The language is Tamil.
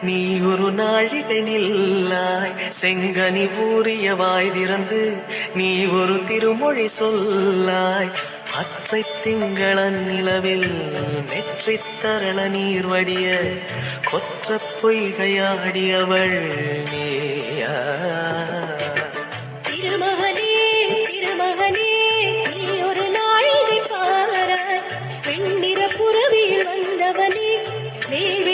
நீ ஒரு நாழிகை நில்லாய். செங்கனி ஊறிய வாய் திறந்து நீ ஒரு திருமொழி சொல்லாய். அற்றை திங்களன் நிலவில் நெற்றி தரள நீர் வடிய கொற்ற பொய்கையாடியவள் நீயா. திருமகனே திருமகனே நீ ஒரு நாழிகை பாராய். வெண்ணிற புறவியில் வந்தவனே வேள்வி